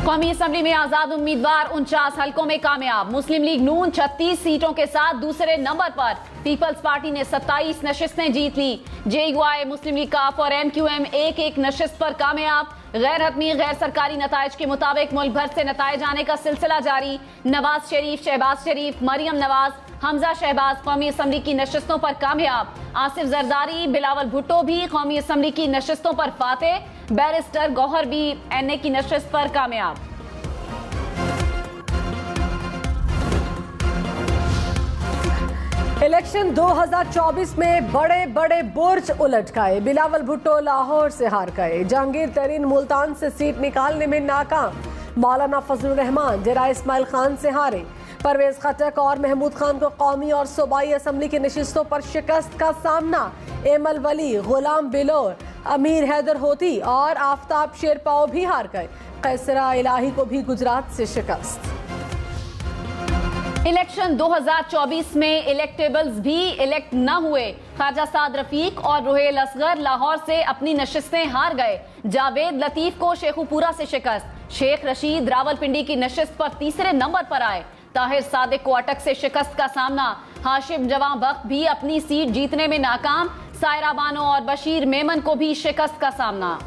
कौमी असम्बली में आजाद उम्मीदवार 49 हलकों में कामयाब। मुस्लिम लीग नून 36 सीटों के साथ दूसरे नंबर पर। पीपल्स पार्टी ने 27 नशिस्तें जीत ली। JUI, मुस्लिम लीग काफ और MQM एक एक नशिस्त पर कामयाब। गैर हतमी गैर सरकारी नताइज के मुताबिक मुल्क भर से नताइज आने का सिलसिला जारी। नवाज शरीफ, शहबाज शरीफ, मरियम नवाज, हमजा शहबाज कौमी असम्बली की नशिस्तों पर कामयाब। आसिफ जरदारी, बिलावल भुट्टो भी कौमी असम्बली की नशिस्तों पर फातेह। बैरिस्टर गौहर भी NA की नशिस्त पर कामयाब। इलेक्शन 2024 में बड़े बड़े बुर्ज उलट गए। बिलावल भुट्टो लाहौर से हार गए। जहांगीर तरीन मुल्तान से सीट निकालने में नाकाम। मौलाना फजलुर रहमान डेरा इस्माइल खान से हारे। परवेज खटक और महमूद खान को कौमी और सूबाई असम्बली की नशिस्तों पर शिकस्त का सामना। एमल वली, गुलाम बिलोर, अमीर हैदर होती और आफ्ताब शेरपाओ भी हार गए। कैसरा इलाही को भी गुजरात से शिकस्त। इलेक्शन 2024 में इलेक्टेबल्स भी इलेक्ट न हुए। ख्वाजा साद रफीक और रुहेल असगर लाहौर से अपनी नशिस्तें हार गए। जावेद लतीफ को शेखुपुरा से शिकस्त। शेख रशीद रावलपिंडी की नशिस्त पर तीसरे नंबर पर आए। ताहिर सादिक को अटक से शिकस्त का सामना। हाशिम जवां बख्त भी अपनी सीट जीतने में नाकाम। सायरा बानो और बशीर मेमन को भी शिकस्त का सामना।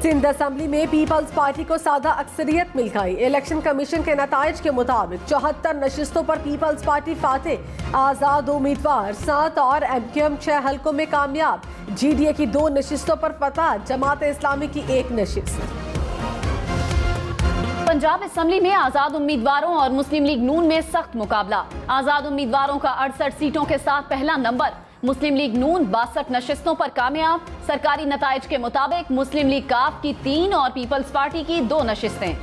सिंध असम्बली में पीपल्स पार्टी को सादा अक्सरियत मिल गई। इलेक्शन कमीशन के नताइज के मुताबिक 74 नशिस्तों पर पीपल्स पार्टी फातेह। आजाद उम्मीदवार 7 और MQM 6 हलकों में कामयाब। GDA की 2 नशिस्तों पर फतह। जमात इस्लामी की 1 नशिस्त। पंजाब असम्बली में आजाद उम्मीदवारों और मुस्लिम लीग नून में सख्त मुकाबला। आजाद उम्मीदवारों का 68 सीटों के साथ पहला नंबर। मुस्लिम लीग नून 62 नशिस्तों पर कामयाब। सरकारी नताइज के मुताबिक मुस्लिम लीग काफ की 3 और पीपल्स पार्टी की 2 नशिस्तें।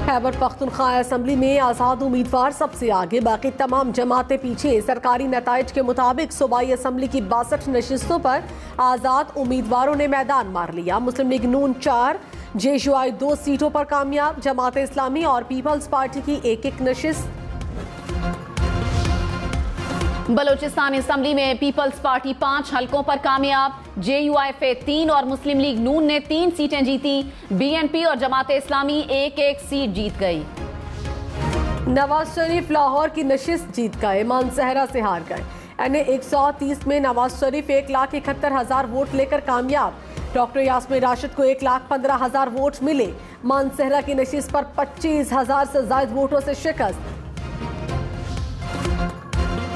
खैबर पख्तूनख्वा असम्बली में आजाद उम्मीदवार सबसे आगे, बाकी तमाम जमातें पीछे। सरकारी नताइज के मुताबिक सूबाई असम्बली की 62 नशिस्तों पर आजाद उम्मीदवारों ने मैदान मार लिया। मुस्लिम लीग नून 4, JUI 2 सीटों पर कामयाब। जमात इस्लामी और पीपल्स पार्टी की 1-1 नशिस्त। बलोचिस्तान असम्बली में पीपल्स पार्टी 5 हलकों पर कामयाब। JUI 3 और मुस्लिम लीग नून ने 3 सीटें जीती। BNP और जमात इस्लामी 1-1 सीट जीत गई। नवाज शरीफ लाहौर की नशिस्त जीत गए। मानसहरा से हार गए। NA 130 में नवाज शरीफ 1,71,000 वोट लेकर कामयाब। डॉक्टर यास्मीन राशिद को 1,15,000 वोट मिले। मानसहरा की नशिस्त पर 25,000 से ज्यादा वोटों से शिकस्त।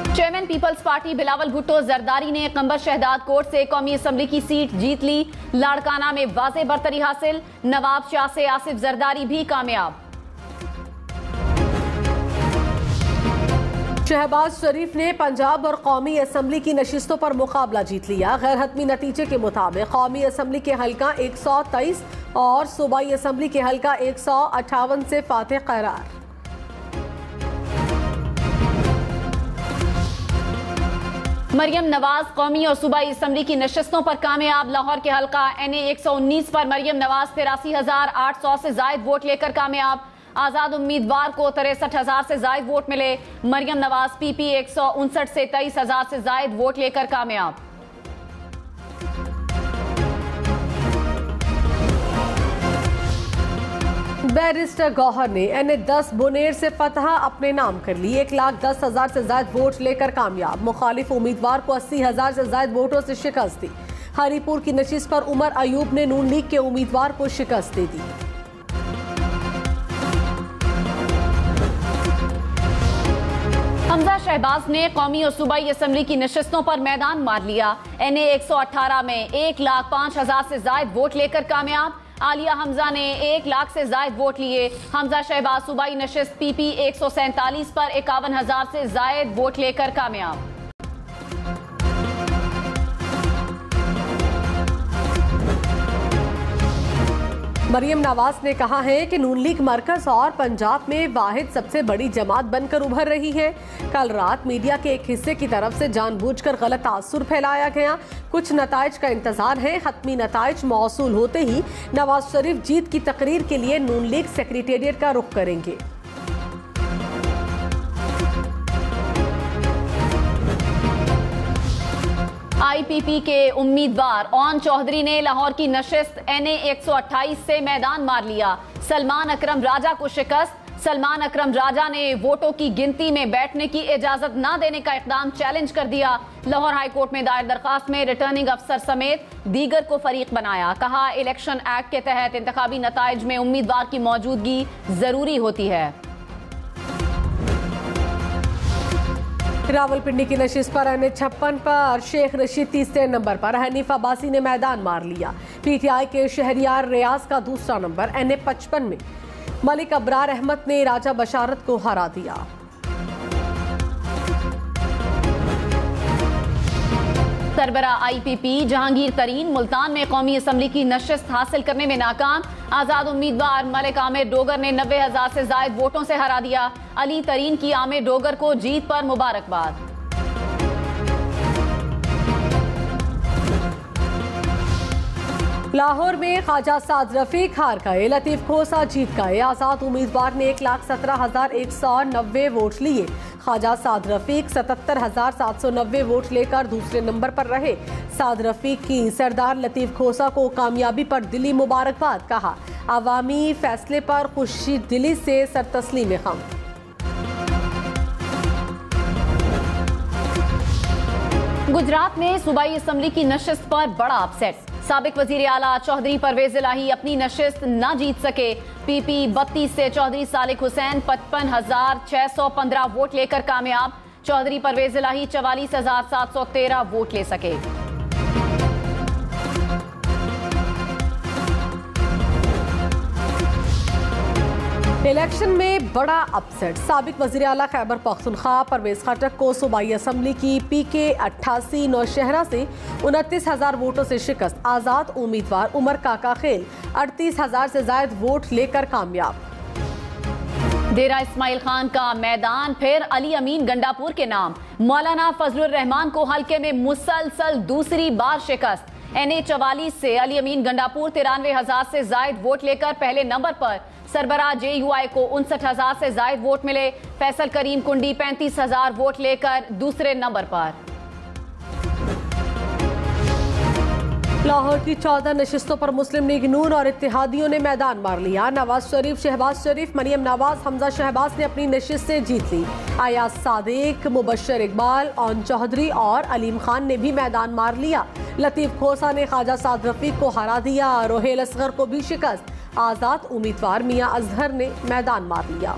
Chairman People's Party Bilawal Bhutto Zardari ने कंबर शहदाद कोट से कौमी असम्बली की सीट जीत ली। लाड़काना में वाज़े बरतरी हासिल। नवाब शाह से आसिफ जरदारी भी कामयाब। शहबाज शरीफ ने पंजाब और कौमी असम्बली की नशिस्तों पर मुकाबला जीत लिया। गैर हतमी नतीजे के मुताबिक कौमी असम्बली के हल्का 123 और सूबाई असम्बली के हल्का 158 से फातेह करार। मरियम नवाज कौमी और सूबाई असम्बली की नशिस्तों पर कामयाब। लाहौर के हल्का NA 119 पर मरियम नवाज 83,800 से जायद वोट लेकर कामयाब। आजाद उम्मीदवार को 63,000 से जायद वोट मिले। मरियम नवाज PP 159 से 23,000 से जायद वोट लेकर कामयाब। बैरिस्टर गौहर ने NA 10 बुनेर से फतह अपने नाम कर ली। 1,10,000 से ज्यादा वोट लेकर कामयाब। मुखालिफ उम्मीदवार को 80,000 से ज्यादा वोटों से शिकस्त दी। हरीपुर की नशिस्त पर उमर अयूब ने नून लीग के उम्मीदवार को शिकस्त दे दी। हमजा शहबाज ने कौमी और सूबाई असम्बली की नशिस्तों पर मैदान मार लिया। NA 118 में 1,05,000 से ज्यादा वोट लेकर कामयाब। आलिया हमजा ने 1 लाख से ज्यादा वोट लिए। हमजा शहबाज सूबाई नशिस्त PP 147 पर 51,000 से ज्यादा वोट लेकर कामयाब। मरियम नवाज ने कहा है कि नून लीग मरकज और पंजाब में वाहिद सबसे बड़ी जमात बनकर उभर रही है। कल रात मीडिया के एक हिस्से की तरफ से जानबूझकर गलत तासुर फैलाया गया। कुछ नताइज का इंतजार है। हतमी नताइज मौसूल होते ही नवाज शरीफ जीत की तकरीर के लिए नून लीग सेक्रेटेरिएट का रुख करेंगे। IPP के उम्मीदवार ओन चौधरी ने लाहौर की नशिस्त NA 128 से मैदान मार लिया। सलमान अकरम राजा को शिकस्त। सलमान अकरम राजा ने वोटों की गिनती में बैठने की इजाजत न देने का इकदाम चैलेंज कर दिया। लाहौर हाई कोर्ट में दायर दरखास्त में रिटर्निंग अफसर समेत दीगर को फरीक बनाया। कहा, इलेक्शन एक्ट के तहत इंतखाबी नताइज में उम्मीदवार की मौजूदगी जरूरी होती है। रावलपिंडी की नशिस्त पर NA 56 पर शेख रशीद तीसरे नंबर पर, हनीफ अब्बासी ने मैदान मार लिया। PTI के शहरियार रियाज का दूसरा नंबर। NA 55 में मलिक अबरार अहमद ने राजा बशारत को हरा दिया। सरबरा IPP जहांगीर तरीन मुल्तान में कौमी असम्बली की नशिस्त हासिल करने में नाकाम। आजाद उम्मीदवार मलिक आमिर डोगर ने 90,000 से जायद वोटों से हरा दिया। अली तरीन की आमिर डोगर को जीत पर मुबारकबाद। लाहौर में ख्वाजा साद रफीक हार गए, लतीफ खोसा जीत गए। आजाद उम्मीदवार ने 1,17,190 वोट लिए। ख्वाजा साद रफीक 77,790 वोट लेकर दूसरे नंबर पर रहे। साद रफीक की सरदार लतीफ खोसा को कामयाबी पर दिली मुबारकबाद। कहा, अवामी फैसले पर खुशी दिली से सरतस्लीम खम। गुजरात में सूबाई असम्बली की नशिस्त पर बड़ा अपसेट। साबिक वजीर आला चौधरी परवेज इलाही अपनी नशिस्त न जीत सके। PP 32 से चौधरी सालिक हुसैन 55,615 वोट लेकर कामयाब। चौधरी परवेज इलाही 44,713 वोट ले सके। इलेक्शन में बड़ा अपसेट। साबिक वजीर आला खैबर पख्तूनख्वा परवेज खटक को सूबाई असम्बली की PK 88 नौशहरा से 29,000 वोटों से शिकस्त। आजाद उम्मीदवार उमर काका खेल 38,000 से ज्यादा वोट लेकर कामयाब। डेरा इस्माइल खान का मैदान फिर अली अमीन गंडापुर के नाम। मौलाना फजलुर रहमान को हल्के में मुसलसल दूसरी बार शिकस्त। NA 44 से अली अमीन गंडापुर 93,000 से ज्यादा वोट लेकर पहले नंबर पर। सरबरा JUI को 59,000 से ज्यादा वोट मिले। फैसल करीम कुंडी 35,000 वोट लेकर दूसरे नंबर पर। लाहौर की 14 नशिस्तों पर मुस्लिम लीग नून और इत्तेहादियों ने मैदान मार लिया। नवाज शरीफ, शहबाज शरीफ, मरियम नवाज, हमजा शहबाज ने अपनी नशिस्त से जीत ली। अयाज सादिक, मुबशर इकबाल, ओन चौधरी और अलीम खान ने भी मैदान मार लिया। लतीफ खोसा ने ख्वाजा साद रफीक को हरा दिया। रोहेल असगर को भी शिकस्त। आजाद उम्मीदवार मियां अजहर ने मैदान मार लिया।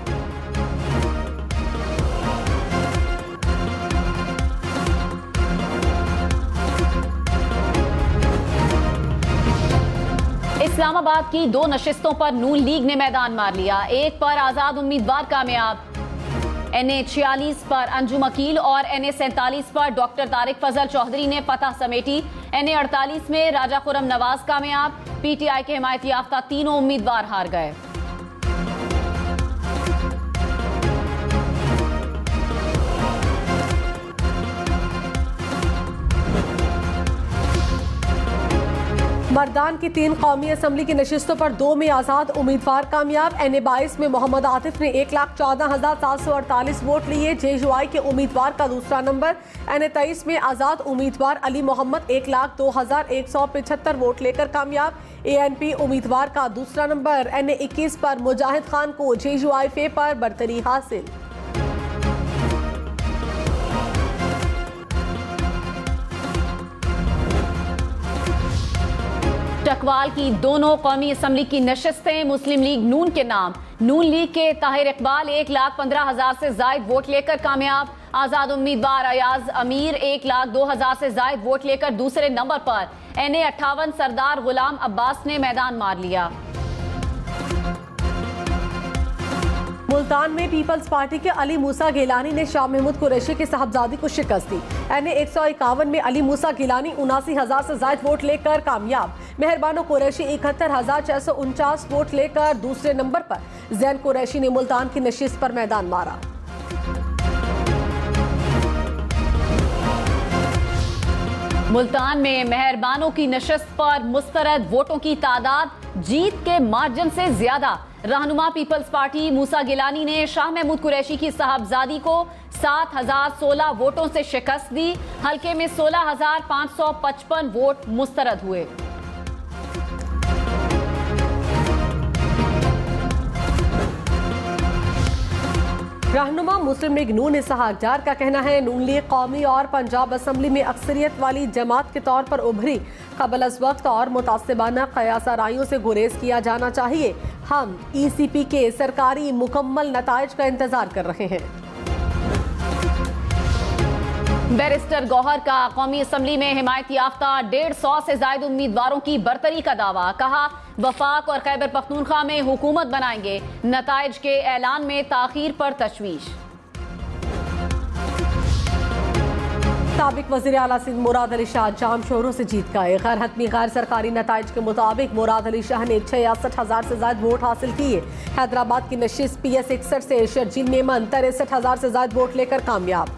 इस्लामाबाद की 2 नशिस्तों पर नून लीग ने मैदान मार लिया। एक पर आजाद उम्मीदवार कामयाब। NA 46 पर अंजुम अकील और NA 47 पर डॉक्टर तारिक फजल चौधरी ने फतह समेटी। NA 48 में राजा खुरम नवाज कामयाब। PTI के हिमायत याफ्ता तीनों उम्मीदवार हार गए। मर्दान की 3 कौमी असम्बली की नशिस्तों पर 2 में आजाद उम्मीदवार कामयाब। NA 22 में मोहम्मद आतिफ ने 1,14,748 वोट लिए। JUI के उम्मीदवार का दूसरा नंबर। NA 23 में आजाद उम्मीदवार अली मोहम्मद 1,02,175 वोट लेकर कामयाब। ANP उम्मीदवार का दूसरा नंबर। NA 21 पर मुजाहिद खान को JUI फे पर बरतरी हासिल। चकवाल की दोनों कौमी असम्बली की नशिस्तें मुस्लिम लीग नून के नाम। नून लीग के ताहिर इकबाल 1,15,000 से ज्यादा वोट लेकर कामयाब। आजाद उम्मीदवार अयाज अमीर 1,02,000 से ज्यादा वोट लेकर दूसरे नंबर पर। NA 58 सरदार गुलाम अब्बास ने मैदान मार लिया। मुल्तान में पीपल्स पार्टी के अली मूसा गिलानी ने शाह महमूद कुरैशी के साहबजादी को शिकस्त दी। NA 151 में अली मूसा गिलानी 79,000 से ज्यादा वोट लेकर कामयाब। मेहरबानो कुरैशी 71,649 वोट लेकर दूसरे नंबर पर। जैन कुरैशी ने मुल्तान की नशिस्त पर मैदान मारा। मुल्तान में मेहरबानों की नशस्त पर मुस्तरद वोटों की तादाद जीत के मार्जिन से ज्यादा। रहनुमा पीपल्स पार्टी मूसा गिलानी ने शाह महमूद कुरैशी की साहबजादी को 7016 वोटों से शिकस्त दी। हल्के में 16555 वोट मुस्तरद हुए। रहनुमा मुस्लिम लीग नून इसहाक डार का कहना है, नून लीग कौमी और पंजाब असम्बली में अक्सरियत वाली जमात के तौर पर उभरी। कबल अज वक्त और मुतासिबाना कयासा रायों से गुरेज किया जाना चाहिए। हम ECP के सरकारी मुकम्मल नताइज का इंतजार कर रहे हैं। बैरिस्टर गौहर का कौमी असम्बली में हिमायत याफ्ता 150 से ज्यादा उम्मीदवारों की बरतरी का दावा। कहा, वफाक और खैबर पख्तूनख्वा में हुकूमत बनाएंगे। नताइज के ऐलान में ताखीर पर तशवीश। साबिक वज़ीर आला सिंध मुराद अली शाह जाम शोरों से जीत गए। गैर हतमी गैर सरकारी नताइज के मुताबिक मुराद अली शाह ने 66,000 से ज्यादा वोट हासिल किए। हैदराबाद की नशिस्त PS 61 से शर्जील मेमन 63,000 से ज्यादा वोट लेकर कामयाब।